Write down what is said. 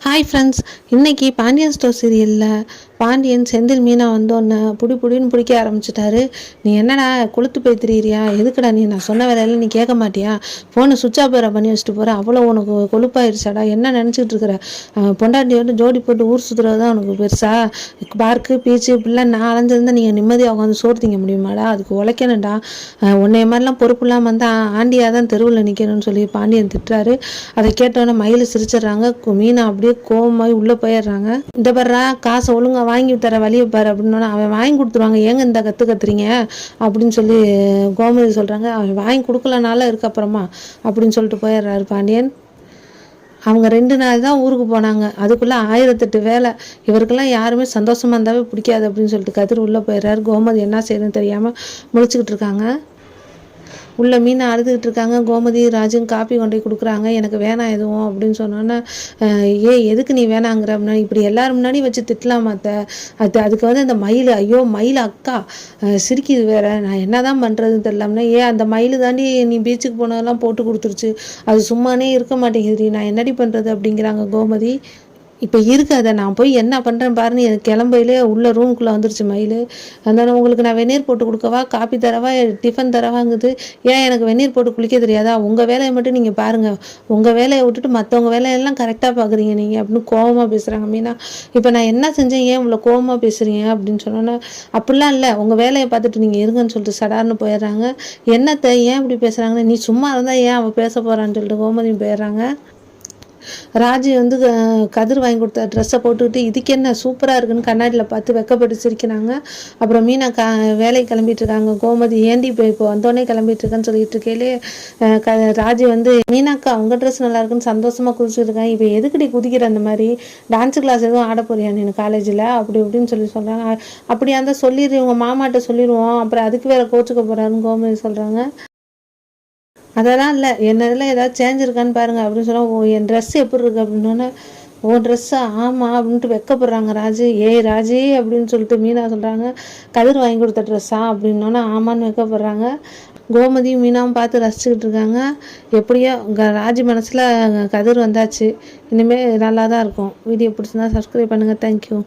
Hi friends, இன்றைக்கி Pandian store சீரியலில் பாண்டியன் செந்தில் மீனா வந்தோன்னே புடின்னு பிடிக்க ஆரம்பிச்சிட்டாரு. நீ என்னடா கொளுத்து போய் திரியிறியா? எதுக்குடா நீ நான் சொன்ன வேலையெல்லாம் நீ கேட்க மாட்டியா? ஃபோனை சுவிட்ச் ஆஃப் வேறு பண்ணி வச்சுட்டு போகிற. அவ்வளோ உனக்கு கொழுப்பாயிருச்சாடா? என்ன நினச்சிக்கிட்டு இருக்கிற? பொண்டாட்டி வந்து ஜோடி போட்டு ஊர் சுற்றுறது தான் உனக்கு பெருசா? பார்க்கு பீச்சு இப்படிலாம் நான் அலைஞ்சிருந்தா நீங்கள் நிம்மதியாக உட்காந்து சோறு திங்க முடியுமாடா? அதுக்கு உழைக்கணும்டா. உன்னைய மாதிரிலாம் பொறுப்பு இல்லாமல் வந்து ஆண்டியாக தான் தெருவில் நிற்கணும்னு சொல்லி பாண்டியன் திட்டுறாரு. அதை கேட்டோன்னே மயில் சிரிச்சிடுறாங்க. மீனா அப்படியே கோவமாகி உள்ளே போயிடுறாங்க. இந்த பர்றா காசை ஒழுங்காக வாங்கி தர வழியை பாரு அப்படின்னா அவன் வாங்கி கொடுத்துருவாங்க. ஏங்க இந்த கற்றுறீங்க அப்படின்னு சொல்லி கோமதி சொல்கிறாங்க. அவன் வாங்கி கொடுக்கலனால இருக்கு அப்புறமா அப்படின்னு சொல்லிட்டு போயிடுறாரு பாண்டியன். அவங்க 2 நாள் தான் ஊருக்கு போனாங்க. அதுக்குள்ளே 1008 வேலை. இவருக்கெல்லாம் யாருமே சந்தோஷமாக இருந்தாவே பிடிக்காது அப்படின்னு சொல்லிட்டு கதிர் உள்ளே போயிடுறாரு. கோமதி என்ன செய்யணும்னு தெரியாமல் முழிச்சுக்கிட்டு இருக்காங்க. உள்ள மீனை அழுதுகிட்டு இருக்காங்க. கோமதி ராஜும் காப்பி கொண்டு போய் கொடுக்குறாங்க. எனக்கு வேணாம் எதுவும் அப்படின்னு சொன்னோன்னே, எதுக்கு நீ வேணாங்கிற அப்படின்னா, இப்படி எல்லாரும் முன்னாடி வச்சு திட்டலாமாத்த? அதுக்கு வந்து அந்த மயில், ஐயோ மயில் அக்கா சிரிக்குது வேற, நான் என்ன தான் பண்ணுறதுன்னு தெரியலாம்னா, அந்த மயில் தாண்டி நீ பீச்சுக்கு போனதெல்லாம் போட்டு கொடுத்துருச்சு, அது சும்மானே இருக்க மாட்டேங்குது, நான் என்னடி பண்ணுறது அப்படிங்கிறாங்க கோமதி. இப்போ இருக்காத, நான் போய் என்ன பண்ணுறேன் பாருன்னு எனக்கு கிளம்பையிலே உள்ள ரூமுக்குள்ளே வந்துருச்சு மயில். அதனால் உங்களுக்கு நான் வெந்நீர் போட்டு கொடுக்கவா, காப்பி தரவா, டிஃபன் தரவாங்குது. ஏன் எனக்கு வெந்நீர் போட்டு குளிக்க தெரியாதா? உங்கள் வேலையை மட்டும் நீங்கள் பாருங்கள், உங்கள் வேலையை விட்டுட்டு மற்றவங்க வேலையெல்லாம் கரெக்டாக பார்க்குறீங்க நீங்கள் அப்படின்னு கோவமாக பேசுகிறாங்க மீனா. இப்போ நான் என்ன செஞ்சேன், ஏன் இவ்வளோ கோவமாக பேசுகிறீங்க அப்படின்னு சொன்னோன்னே, அப்படிலாம் இல்லை, உங்கள் வேலையை பார்த்துட்டு நீங்கள் இருங்கன்னு சொல்லிட்டு சடார்னு போயிடுறாங்க. என்னத்தை ஏன் இப்படி பேசுகிறாங்கன்னு, நீ சும்மா இருந்தால் ஏன் அவள் பேச போகிறான்னு சொல்லிட்டு கோமதியும் போயிடுறாங்க. ராஜி வந்து கதிர் வாங்கி கொடுத்த ட்ரெஸ்ஸை போட்டுக்கிட்டு இதுக்கு என்ன சூப்பராக இருக்குன்னு கண்ணாடியில் பார்த்து வெக்கப்பட்டு சிரிக்கிறாங்க. அப்புறம் மீனா வேலைக்கு கிளம்பிட்டு இருக்காங்க. கோமதி ஏண்டி இப்போ வந்தோடனே கிளம்பிட்டு இருக்கேன்னு சொல்லிட்டு இருக்கையிலே ராஜி வந்து, மீனாக்கா உங்கள் ட்ரெஸ் நல்லா இருக்குன்னு சந்தோஷமாக குதிச்சுருக்கேன், இப்போ எதுக்கடி குதிக்கிற? அந்த மாதிரி டான்ஸு கிளாஸ் எதுவும் ஆட போறியா நீ காலேஜில் அப்படி இப்படின்னு சொல்லி சொல்கிறாங்க. அப்படியா இருந்தால் சொல்லிடுறேன், உங்கள் மாமாட்ட சொல்லிடுவோம், அப்புறம் அதுக்கு வேறு கோச்சுக்க போகிறாருன்னு கோமதி சொல்கிறாங்க. அதெல்லாம் இல்லை, என்னதெல்லாம் ஏதாவது சேஞ்ச் இருக்கான்னு பாருங்கள் அப்படின்னு சொன்னால், என் ட்ரெஸ் எப்படி இருக்குது அப்படின்னோடனே, ஓ ட்ரெஸ்ஸா ஆமாம் அப்படின்ட்டு வெக்கப்படுறாங்க ராஜு. ராஜி அப்படின்னு சொல்லிட்டு மீனா சொல்கிறாங்க, கதிர் வாங்கி கொடுத்த ட்ரெஸ்ஸா அப்படின்னோடனே ஆமான்னு வெக்கப்படுறாங்க. கோமதியும் மீனாவும் பார்த்து ரசிச்சுக்கிட்டு இருக்காங்க. எப்படியோ ராஜி மனசில் கதிர் வந்தாச்சு, இனிமேல் நல்லா தான் இருக்கும். வீடியோ பிடிச்சிருந்தா சப்ஸ்கிரைப் பண்ணுங்கள். தேங்க்யூ.